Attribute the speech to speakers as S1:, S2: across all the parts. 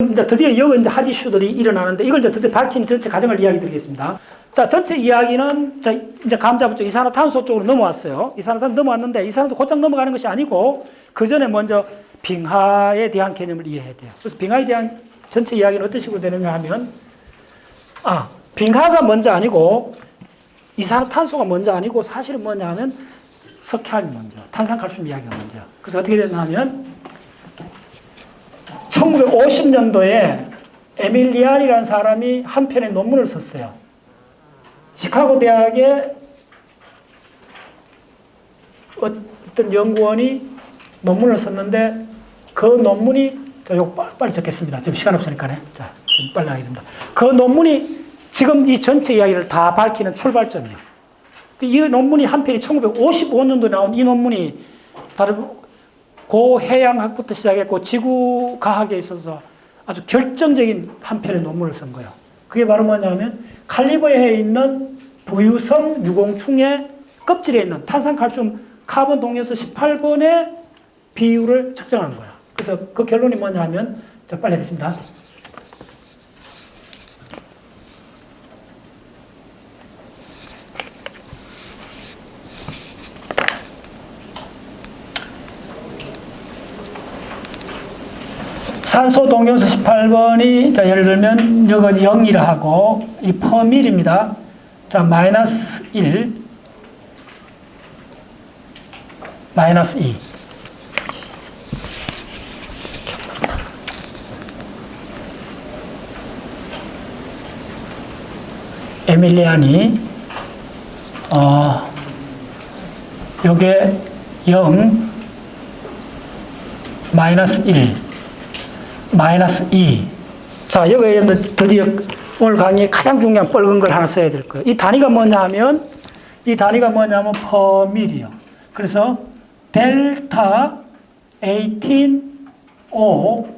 S1: 이제 드디어 여기 이제 핫 이슈들이 일어나는데 이걸 이제 드디어 밝힌 전체 과정을 이야기 드리겠습니다. 자, 전체 이야기는 자, 이제 감자부터 이산화탄소 쪽으로 넘어왔어요. 이산화탄소 넘어왔는데 이산화탄소 곧장 넘어가는 것이 아니고 그 전에 먼저 빙하에 대한 개념을 이해해야 돼요. 그래서 빙하에 대한 전체 이야기는 어떤 식으로 되느냐 하면 빙하가 먼저 아니고 이산화탄소가 먼저 아니고 사실은 뭐냐 하면 석회암이 먼저, 탄산칼슘 이야기가 먼저요. 그래서 어떻게 됐나 하면 1950년도에 에밀리안이라는 사람이 한 편의 논문을 썼어요. 시카고 대학의 어떤 연구원이 논문을 썼는데 그 논문이 빨리 적겠습니다. 지금 시간 없으니까요. 자, 지금 빨리 하게 됩니다. 그 논문이 지금 이 전체 이야기를 다 밝히는 출발점이에요. 이 논문이 한 편이 1955년도에 나온 이 논문이 다른 고해양학부터 시작했고 지구과학에 있어서 아주 결정적인 한 편의 논문을 쓴 거예요. 그게 바로 뭐냐면 칼리버해에 있는 부유성 유공충의 껍질에 있는 탄산칼슘 카본 동위원소 18번의 비율을 측정한 거예요. 그래서 그 결론이 뭐냐면 자, 빨리 하겠습니다. 산소 동위원소 18번이 자, 예를 들면 이건 0이라 하고 이 퍼밀입니다. 자, 마이너스 1, 마이너스 2. 에밀리안이 요게 0, 마이너스 1, 마이너스 2. 자, 여기에 드디어 오늘 강의에 가장 중요한 뻘건 걸 하나 써야 될 거예요. 이 단위가 뭐냐면 퍼밀이요. 그래서 델타 18O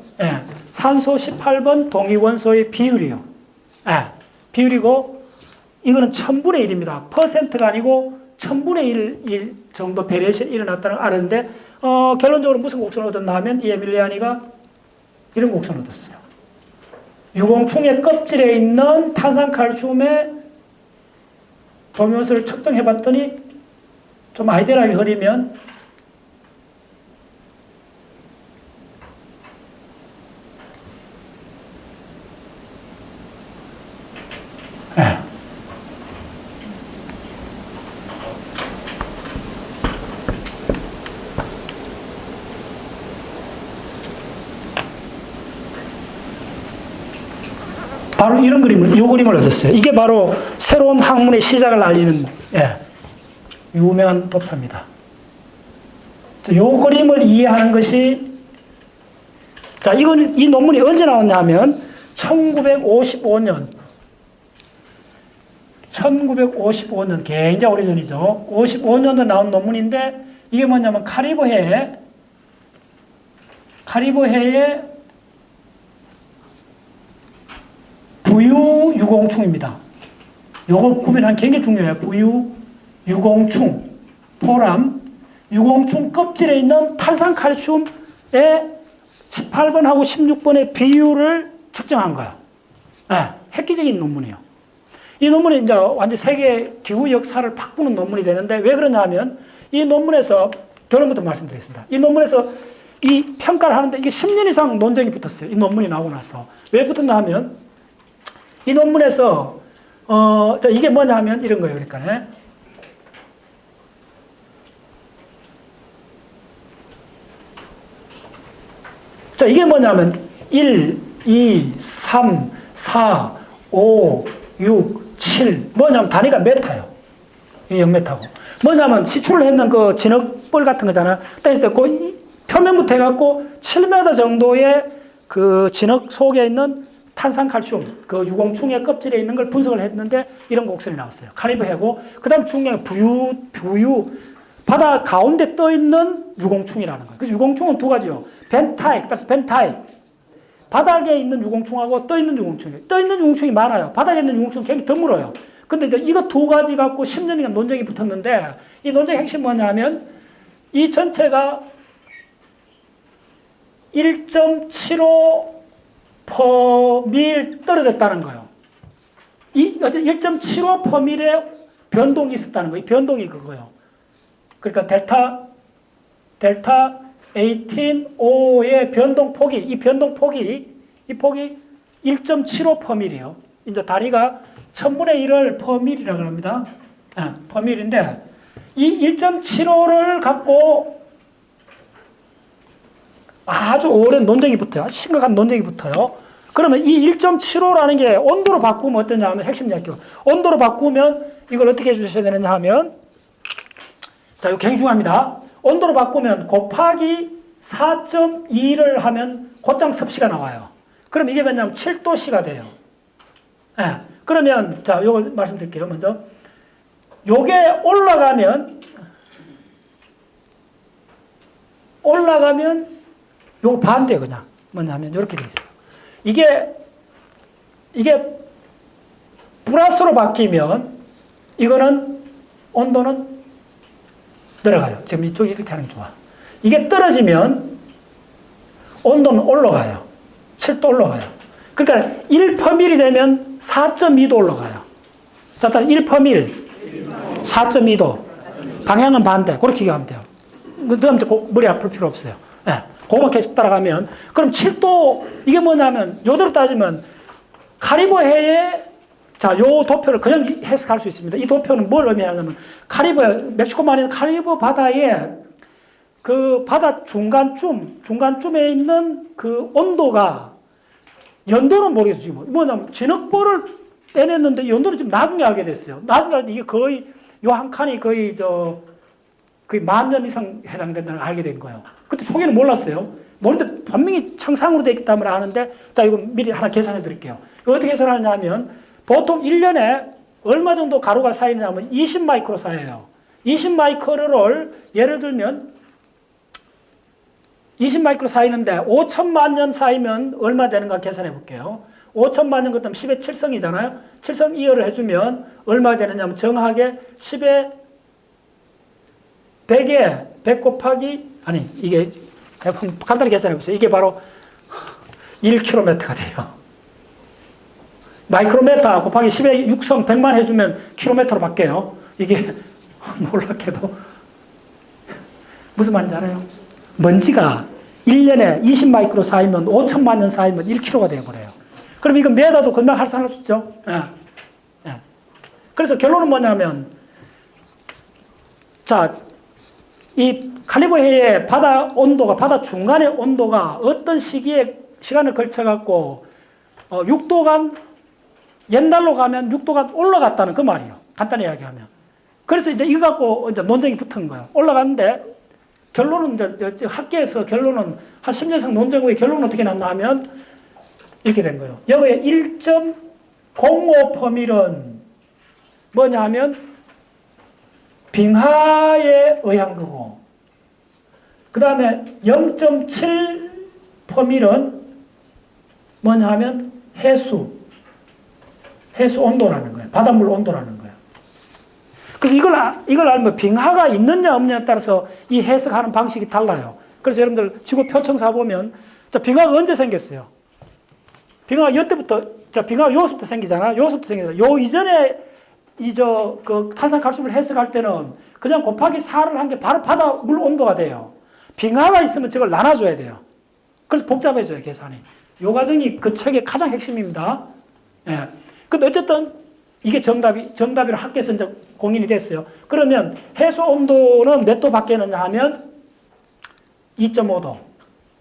S1: 산소 18번 동위원소의 비율이요. 비율이고 이거는 1000분의 1입니다. 퍼센트가 아니고 1000분의 1 정도 베리에이션이 일어났다는 걸 알았는데 결론적으로 무슨 곡선을 얻었나 하면 이 에밀리아니가 이런 곡선을 얻었어요. 유공충의 껍질에 있는 탄산칼슘의 동위원소를 측정해 봤더니 좀 아이디어하게 그리면 바로 이런 그림을, 이 그림을 얻었어요. 이게 바로 새로운 학문의 시작을 알리는 유명한 도표입니다. 이 그림을 이해하는 것이 자, 이 논문이 언제 나왔냐 하면 1955년 굉장히 오래전이죠. 55년도에 나온 논문인데 이게 뭐냐면 카리브해의 부유 유공충입니다. 요걸 구별하는 게 굉장히 중요해요. 부유 유공충, 포람, 유공충 껍질에 있는 탄산칼슘의 18번하고 16번의 비율을 측정한 거예요. 획기적인 논문이에요. 이 논문이 이제 완전 세계 기후 역사를 바꾸는 논문이 되는데 왜 그러냐 하면 이 논문에서 결론부터 말씀드리겠습니다. 이 논문에서 이 평가를 하는데 이게 10년 이상 논쟁이 붙었어요. 이 논문이 나오고 나서. 왜 붙었나 하면 이 논문에서 자, 이게 뭐냐 하면 이런 거예요. 그러니까 자, 이게 뭐냐면 1, 2, 3, 4, 5, 6, 7 뭐냐면 단위가 메타예요. 이 0메타고 뭐냐면 시출을 했는 그 진흙볼 같은 거잖아. 그 표면부터 해갖고 7m 정도의 그 진흙 속에 있는 탄산칼슘, 그 유공충의 껍질에 있는 걸 분석을 했는데 이런 곡선이 나왔어요. 칼리브해고 그 다음 중요한 부유 바다 가운데 떠 있는 유공충이라는 거예요. 그래서 유공충은 두 가지요. 벤타익, 따라서 벤타익. 바닥에 있는 유공충하고 떠 있는 유공충이에요. 떠 있는 유공충이 많아요. 바닥에 있는 유공충은 굉장히 드물어요. 근데 이제 이거 두 가지 갖고 10년이나 논쟁이 붙었는데 이 논쟁의 핵심 뭐냐면 이 전체가 1.75 퍼밀 떨어졌다는 거예요. 이 1.75 퍼밀의 변동이 있었다는 거예요. 이 변동이 그거예요. 그러니까 델타 18O의 변동폭이, 이 변동폭이, 이 폭이 1.75 퍼밀이에요. 이제 다리가 1000분의 1을 퍼밀이라고 합니다. 퍼밀인데, 이 1.75를 갖고 아주 오랜 논쟁이 붙어요. 심각한 논쟁이 붙어요. 그러면 이 1.75라는 게 온도로 바꾸면 어떠냐 하면 핵심 이야기요. 온도로 바꾸면 이걸 어떻게 해주셔야 되느냐 하면, 자, 이거 굉장히 중요합니다. 온도로 바꾸면 곱하기 4.2를 하면 곧장 섭씨가 나와요. 그럼 이게 뭐냐면 7도씨가 돼요. 네. 그러면, 자, 요걸 말씀드릴게요. 먼저. 요게 올라가면 요거 반대 그냥. 뭐냐 하면 이렇게 돼 있어요. 이게 플러스로 바뀌면 이거는 온도는 내려가요. 지금 이쪽이 이렇게 하는 게 좋아. 이게 떨어지면 온도는 올라가요. 7도 올라가요. 그러니까 1퍼밀이 되면 4.2도 올라가요. 자, 따라서 1퍼밀 4.2도. 방향은 반대. 그렇게 하면 돼요. 그 다음에 머리 아플 필요 없어요. 네. 그거만 계속 따라가면. 그럼 7도, 이게 뭐냐면, 요대로 따지면, 카리브해에, 자, 요 도표를 그냥 해석할 수 있습니다. 이 도표는 뭘 의미하냐면, 멕시코만인 카리브 바다에 그 바다 중간쯤에 있는 그 온도가, 연도는 모르겠어요. 지금. 뭐냐면, 진흙볼을 빼냈는데, 연도는 지금 나중에 알게 됐어요. 나중에 알게 이게 거의, 요 한 칸이 거의 거의 10,000년 이상 해당된다는 걸 알게 된 거예요. 그때 초기는 몰랐어요. 모르는데 분명히 청상으로 되어 있기 때문에 아는데, 자, 이거 미리 하나 계산해 드릴게요. 이거 어떻게 계산하느냐 하면, 보통 1년에 얼마 정도 가루가 쌓이느냐 하면 20마이크로 쌓여요. 20마이크로를 예를 들면 20마이크로 쌓이는데 5천만 년 쌓이면 얼마 되는가 계산해 볼게요. 5천만 년 그다음 10의 7성이잖아요. 7성 2열을 해주면 얼마가 되느냐 하면 정확하게 10의 100에 100 곱하기, 아니, 이게 간단히 계산해 보세요. 이게 바로 1km가 돼요. 마이크로메타 곱하기 10의 6성 100만 해주면 킬로미터로 바뀌어요. 이게 놀랍게도 무슨 말인지 알아요? 먼지가 1년에 20마이크로 쌓이면 5천만 년 쌓이면 1kg가 되어버려요. 그럼 이거 메다도 금방 할 수 있죠? 예. 예. 그래서 결론은 뭐냐면, 자, 이 카리브해의 바다 온도가, 바다 중간의 온도가 어떤 시간을 걸쳐갖고, 6도간, 옛날로 가면 6도간 올라갔다는 그 말이에요. 간단히 이야기하면. 그래서 이제 이거 갖고 이제 논쟁이 붙은 거예요. 올라갔는데, 결론은 이제 학계에서 결론은 한 10년 이상 논쟁 후에 결론은 어떻게 났나 하면, 이렇게 된 거예요. 여기에 1.05 퍼밀은 뭐냐 하면, 빙하에 의한 거고, 그 다음에 0.7 퍼밀은 뭐냐 하면 해수 온도라는 거예요. 바닷물 온도라는 거예요. 그래서 이걸 알면 빙하가 있느냐 없느냐에 따라서 이 해석하는 방식이 달라요. 그래서 여러분들 지구 표청사 보면, 자, 빙하가 언제 생겼어요? 빙하가 이때부터, 자, 빙하가 요서부터 생기잖아. 요서부터 생기잖아. 요 이전에 그 탄산칼슘을 해석할 때는 그냥 곱하기 4를 한 게 바로 바닷물 온도가 돼요. 빙하가 있으면 저걸 나눠줘야 돼요. 그래서 복잡해져요, 계산이. 요 과정이 그 책의 가장 핵심입니다. 예. 근데 어쨌든 이게 정답이라 학계에서 이제 공인이 됐어요. 그러면 해수 온도는 몇 도 바뀌었느냐 하면 2.5도.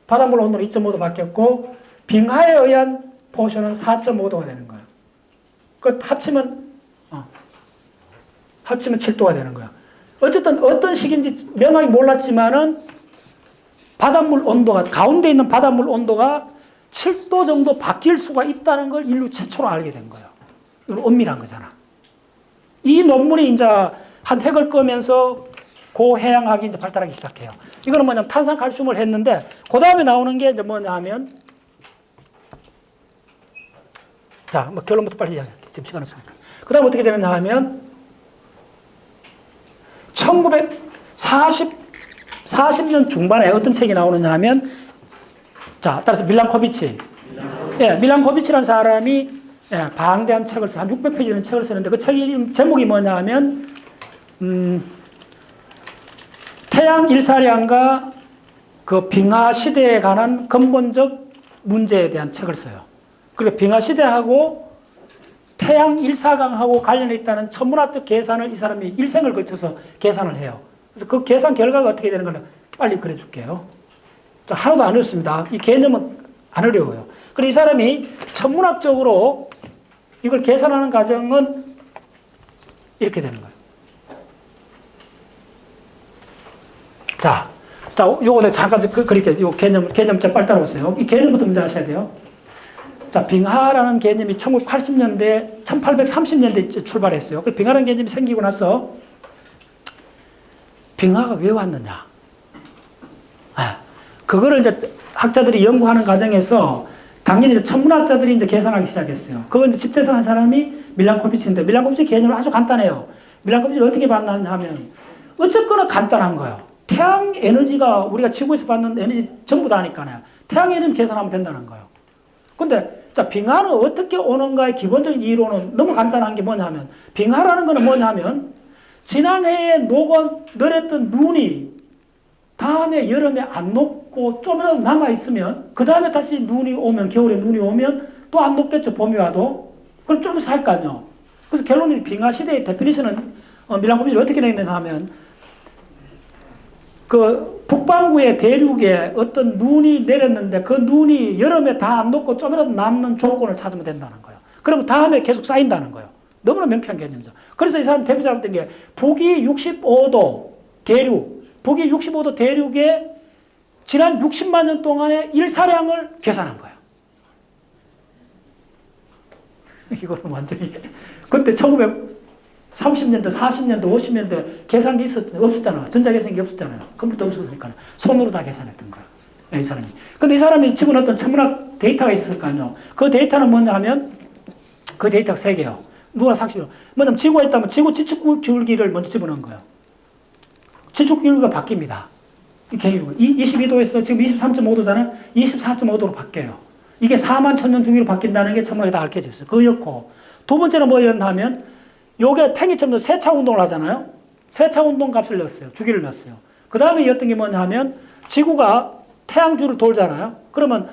S1: 바닷물 온도는 2.5도 바뀌었고, 빙하에 의한 포션은 4.5도가 되는 거예요. 그 합치면 7도가 되는 거야. 어쨌든 어떤 식인지 명확히 몰랐지만은 바닷물 온도가, 가운데 있는 바닷물 온도가 7도 정도 바뀔 수가 있다는 걸 인류 최초로 알게 된 거예요. 이건 엄밀한 거잖아. 이 논문이 이제 한 획을 끄면서 고해양학이 이제 발달하기 시작해요. 이거는 뭐냐면 탄산칼슘을 했는데, 그 다음에 나오는 게 이제 뭐냐 하면, 자, 뭐 결론부터 빨리 이야기할게요. 지금 시간 없으니까. 그 다음 어떻게 되느냐 하면, 40년 중반에 어떤 책이 나오느냐 하면, 자, 따라서 밀란코비치. 예, 밀란코비치라는 사람이 예, 방대한 책을 한 600페이지 되는 책을 쓰는데 그 책이 제목이 뭐냐 하면 태양 일사량과 그 빙하 시대에 관한 근본적 문제에 대한 책을 써요. 그리고 빙하 시대하고 태양 일사강하고 관련해 있다는 천문학적 계산을 이 사람이 일생을 거쳐서 계산을 해요. 그래서 그 계산 결과가 어떻게 되는 걸 빨리 그려줄게요. 자, 하나도 안 어렵습니다. 이 개념은 안 어려워요. 그리고 이 사람이 천문학적으로 이걸 계산하는 과정은 이렇게 되는 거예요. 자, 요거 내가 잠깐 그렇게 요 개념 좀 빨리 따라오세요. 이 개념부터 먼저 아셔야 돼요. 자, 빙하라는 개념이 1980년대, 1830년대 출발했어요. 그 빙하라는 개념이 생기고 나서 빙하가 왜 왔느냐? 그거를 이제 학자들이 연구하는 과정에서 당연히 이제 천문학자들이 이제 계산하기 시작했어요. 그건 이제 집대성한 사람이 밀란코비치인데 밀란코비치 개념은 아주 간단해요. 밀란코비치를 어떻게 봤느냐 하면 어쨌거나 간단한 거예요. 태양 에너지가 우리가 지구에서 받는 에너지 전부 다니까요. 태양 에너지 계산하면 된다는 거예요. 근데 자, 빙하는 어떻게 오는가의 기본적인 이론은 너무 간단한 게 뭐냐 하면 빙하라는 거는 뭐냐 하면 지난해에 내렸던 눈이 다음에 여름에 안 녹고 좀이라도 남아있으면 그 다음에 다시 눈이 오면 겨울에 눈이 오면 또 안 녹겠죠. 봄이 와도. 그럼 좀 살 거 아니에요. 그래서 결론이 빙하 시대의 데피니션은 밀란코비치를 어떻게 냈느냐 하면 그 북반구의 대륙에 어떤 눈이 내렸는데 그 눈이 여름에 다 안 녹고 좀이라도 남는 조건을 찾으면 된다는 거예요. 그러면 다음에 계속 쌓인다는 거예요. 너무나 명쾌한 개념이죠. 그래서 이 사람 대표 잡았던 게 북위 65도 대륙, 북위 65도 대륙에 지난 60만 년 동안의 일사량을 계산한 거예요. 이거는 완전히 그때 1930년대, 40년대, 50년대 계산기 없었잖아. 전자계산기 없었잖아요. 컴퓨터 없었으니까 손으로 다 계산했던 거예요. 이 사람이. 근데 이 사람이 집어넣었던 천문학 데이터가 있었을 거 아니에요. 그 데이터는 뭐냐 하면 그 데이터가 세 개예요. 누구나 상식으로. 뭐냐면 지구가 있다면 지구 지축기울기를 먼저 집어넣은 거예요. 지축기울기가 바뀝니다. 22도에서 지금 23.5도잖아요. 24.5도로 바뀌어요. 이게 4만 천년 주기로 바뀐다는 게 천문학에 다 알려져 있어요. 그였고. 두 번째는 뭐였나 하면 요게 팽이처럼 세차 운동을 하잖아요. 세차 운동 값을 넣었어요. 주기를 넣었어요. 그 다음에 이었던 게 뭐냐 하면 지구가 태양주를 돌잖아요. 그러면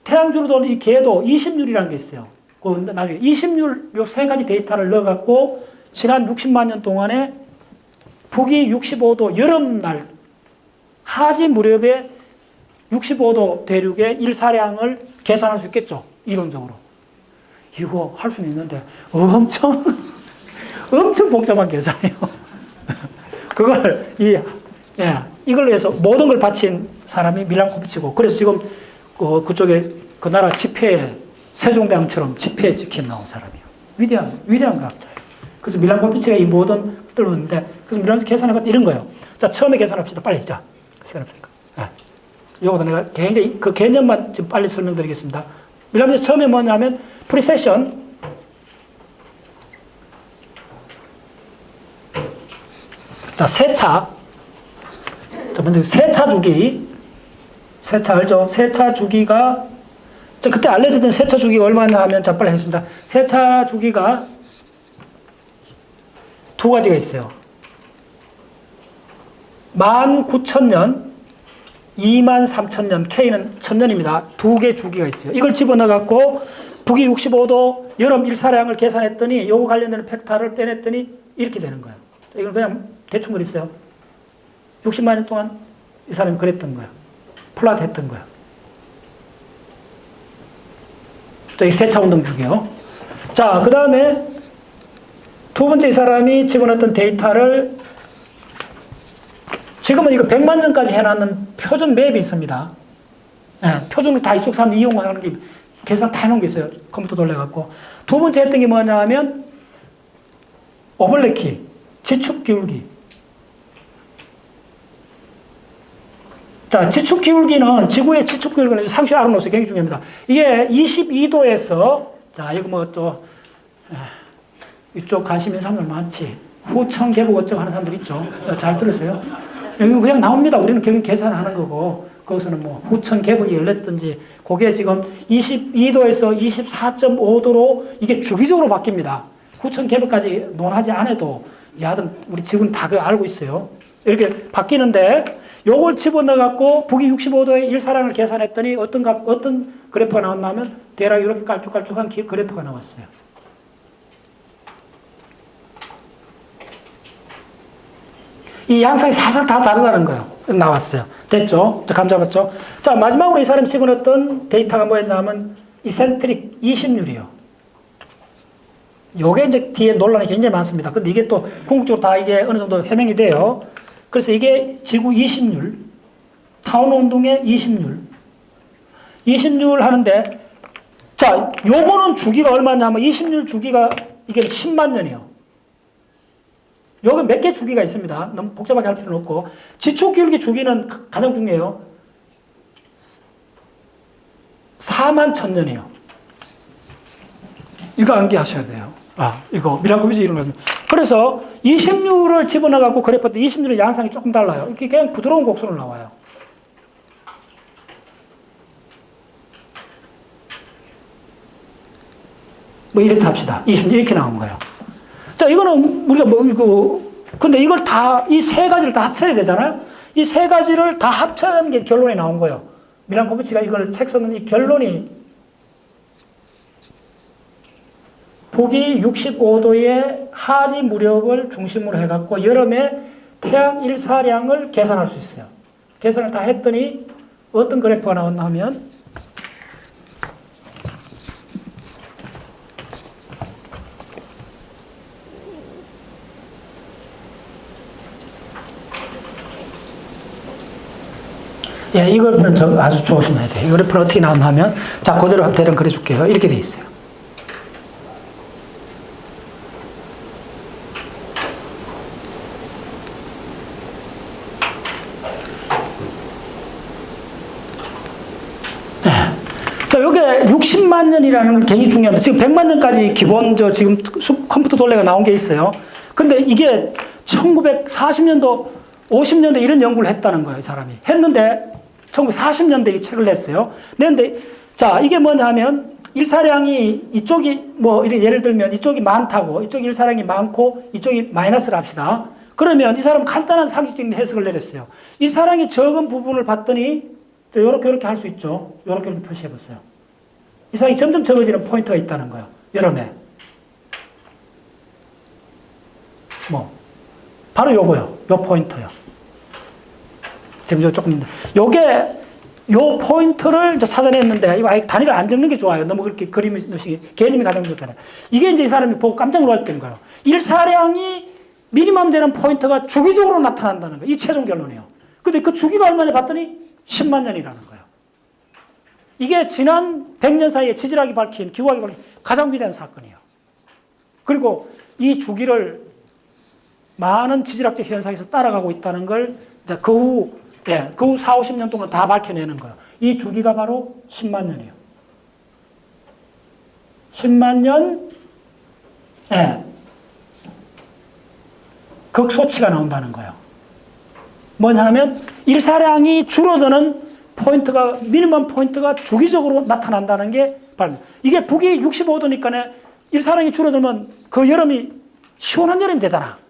S1: 태양주를 도는 이 궤도 20율이라는 게 있어요. 그 나중에 20율 요 세 가지 데이터를 넣어갖고 지난 60만 년 동안에 북위 65도 여름날 하지 무렵에 65도 대륙의 일사량을 계산할 수 있겠죠. 이론적으로. 이거 할 수는 있는데 엄청 복잡한 계산이에요. 그걸 이걸 위해서 모든 걸 바친 사람이 밀란코비치고 그래서 지금 그쪽에 그 나라 지폐에 세종대왕처럼 지폐에 찍힌 나온 사람이에요. 위대한 과학자예요. 그래서 밀란코비치가 이 모든 것들을 넣는데 그래서 밀란코비치 계산해봤더니 이런 거예요. 자, 처음에 계산합시다. 빨리. 자, 시간 없으니까. 요거도 내가 굉장히 그 개념만 지금 빨리 설명드리겠습니다. 밀란코비치 처음에 뭐냐면 프리세션 자, 세차. 자, 먼저 세차 주기. 세차 알죠? 세차 주기가 자, 그때 알려졌던 세차 주기가 얼마나 하면 자, 빨리 하겠습니다. 세차 주기가 두 가지가 있어요. 19,000년, 23,000년, K는 1000년입니다. 두 개 주기가 있어요. 이걸 집어넣어갖고 북위 65도 여름 일사량을 계산했더니 요거 관련되는 팩타를 빼냈더니 이렇게 되는 거예요. 이걸 그냥 대충 그렸어요. 60만 년 동안 이 사람이 그랬던 거예요. 플랫 했던 거예요. 자, 이 세차 운동 주기요. 자, 그 다음에 두 번째 이 사람이 집어넣었던 데이터를 지금은 이거 100만 년까지 해놨는 표준 맵이 있습니다. 표준을 다 이쪽 사람 이용하는 게 계산 다 해놓은 게 있어요. 컴퓨터 돌려갖고. 두 번째 했던 게 뭐냐 하면 오블레키, 지축 기울기. 자, 지축 기울기는 지구의 지축 기울기는 상식 알아놓으세요. 굉장히 중요합니다. 이게 22도에서 자, 이거 뭐 또 이쪽 가시면 사람들 많지. 후청 계곡 어쩌고 하는 사람들 있죠. 잘 들으세요. 이거 그냥 나옵니다. 우리는 계산하는 거고. 거기서는 뭐 후천 개벽이 열렸든지 그게 지금 22도에서 24.5도로 이게 주기적으로 바뀝니다. 후천 개벽까지 논하지 않아도 야든 우리 지금 다 알고 있어요. 이렇게 바뀌는데 요걸 집어넣어 갖고 북위 65도의 일사량을 계산했더니 어떤 그래프가 나왔냐면 대략 이렇게 깔쭉깔쭉한 그래프가 나왔어요. 이 양상이 살짝 다 다르다는 거예요. 나왔어요. 됐죠? 감 잡았죠? 자, 마지막으로 이 사람이 집어넣었던 데이터가 뭐였냐면 이센트릭 20률이요. 요게 이제 뒤에 논란이 굉장히 많습니다. 근데 이게 또 궁극적으로 다 이게 어느 정도 해명이 돼요. 그래서 이게 지구 20률, 타운 운동의 20률. 20률 하는데, 자, 요거는 주기가 얼마냐면 20률 주기가 이게 10만 년이요. 여기 몇 개 주기가 있습니다. 너무 복잡하게 할 필요는 없고. 지초기울기 주기는 가장 중요해요. 4만 천년이에요. 이거 암기하셔야 돼요. 이거 미라클 이런 거. 그래서 20류를 집어넣어갖고 그래프 때 20류의 양상이 조금 달라요. 이렇게 그냥 부드러운 곡선으로 나와요. 뭐 이렇게 합시다. 20류 이렇게 나온 거예요. 자, 이거는 우리가 근데 이걸 다, 이 세 가지를 다 합쳐야 되잖아요? 이 세 가지를 다 합쳐야 게 결론이 나온 거예요. 밀란코비치가 이걸 책 썼는 이 결론이 북위 65도의 하지 무렵을 중심으로 해갖고 여름에 태양 일사량을 계산할 수 있어요. 계산을 다 했더니 어떤 그래프가 나왔나 하면 예, 이 그래프는 아주 조심해야 돼요. 이 그래프는 어떻게 나왔나 하면 자, 그대로 대략 그려줄게요. 이렇게 돼 있어요. 자, 요게 60만 년이라는 건 굉장히 중요합니다. 지금 100만 년까지 기본 지금 컴퓨터 돌레가 나온 게 있어요. 근데 이게 1940년도, 50년대 이런 연구를 했다는 거예요, 이 사람이. 했는데 1940년대에 이 책을 냈어요. 냈는데 자, 이게 뭐냐 하면 일사량이 이쪽이 뭐 예를 들면 이쪽이 많다고 이쪽이 일사량이 많고 이쪽이 마이너스를 합시다. 그러면 이 사람은 간단한 상식적인 해석을 내렸어요. 일사량이 적은 부분을 봤더니 요렇게 할 수 있죠. 요렇게 표시해 봤어요. 일사량이 점점 적어지는 포인트가 있다는 거예요. 여름에. 바로 요거요. 요 포인트요. 지금 조금, 요 포인트를 이제 찾아냈는데, 이거 아예 단위를 안 적는 게 좋아요. 너무 그렇게 그림이 넣으시기, 개념이 가장 좋잖아요. 이게 이제 이 사람이 보고 깜짝 놀랐던 거예요. 일사량이 미니멈 되는 포인트가 주기적으로 나타난다는 거예요. 이 최종 결론이에요. 근데 그 주기가 얼마냐 봤더니 10만 년이라는 거예요. 이게 지난 100년 사이에 지질학이 밝힌, 기후학이 밝힌 가장 위대한 사건이에요. 그리고 이 주기를 많은 지질학적 현상에서 따라가고 있다는 걸 이제 그 후 4, 50년 동안 다 밝혀내는 거예요. 이 주기가 바로 10만 년이에요. 10만 년, 극소치가 나온다는 거예요. 뭐냐 하면 일사량이 줄어드는 포인트가, 미니멈 포인트가 주기적으로 나타난다는 게 바로, 이게 북위 65도니까 일사량이 줄어들면 그 여름이 시원한 여름이 되잖아.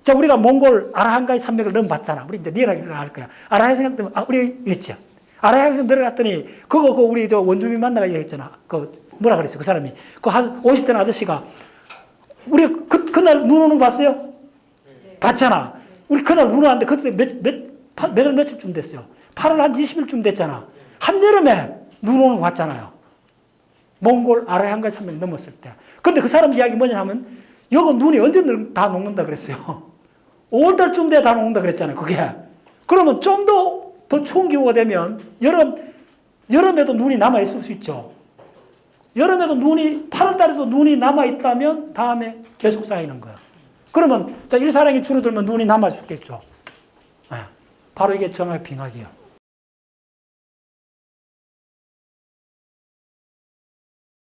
S1: 자, 우리가 몽골 아라한가이 산맥을 넘어봤잖아. 우리 이제 리얼하게 할 거야. 아라하이 생각되면, 우리 했죠. 아라하이 내려갔더니, 우리 원주민 만나가 얘기했잖아. 뭐라 그랬어, 그 사람이. 한 50대 아저씨가, 우리 그날 눈 오는 거 봤어요? 네. 봤잖아. 우리 그날 눈 왔는데, 그때 몇월 며칠쯤 됐어요. 8월 한 20일쯤 됐잖아. 한여름에 눈 오는 거 봤잖아요. 몽골 아라한가이 산맥 넘었을 때. 근데 그 사람 이야기 뭐냐 하면, 여기 눈이 언제 다 녹는다 그랬어요. 5월달쯤 돼야 다 녹는다 그랬잖아요, 그게. 그러면 좀 더 추운 기후가 되면, 여름에도 눈이 남아있을 수 있죠. 여름에도 8월달에도 눈이 남아있다면, 다음에 계속 쌓이는 거예요. 그러면, 일사량이 줄어들면 눈이 남아있겠죠. 바로 이게 정확 빙하기예요.